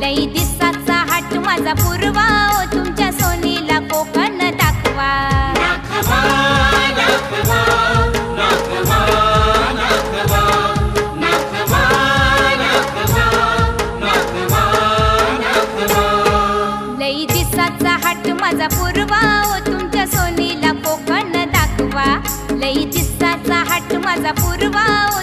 लई दिसाचा हाट माझा पूर्वा ओ तुमच्या सोनीला कोकण दाखवा नाखवा नाखवा नाखवा नाखवा नाखवा नाखवा नाखवा नाखवा लई दिसाचा हाट माझा पूर्वा ओ तुमच्या सोनीला कोकण दाखवा लई दिसाचा हाट माझा पूर्वा ओ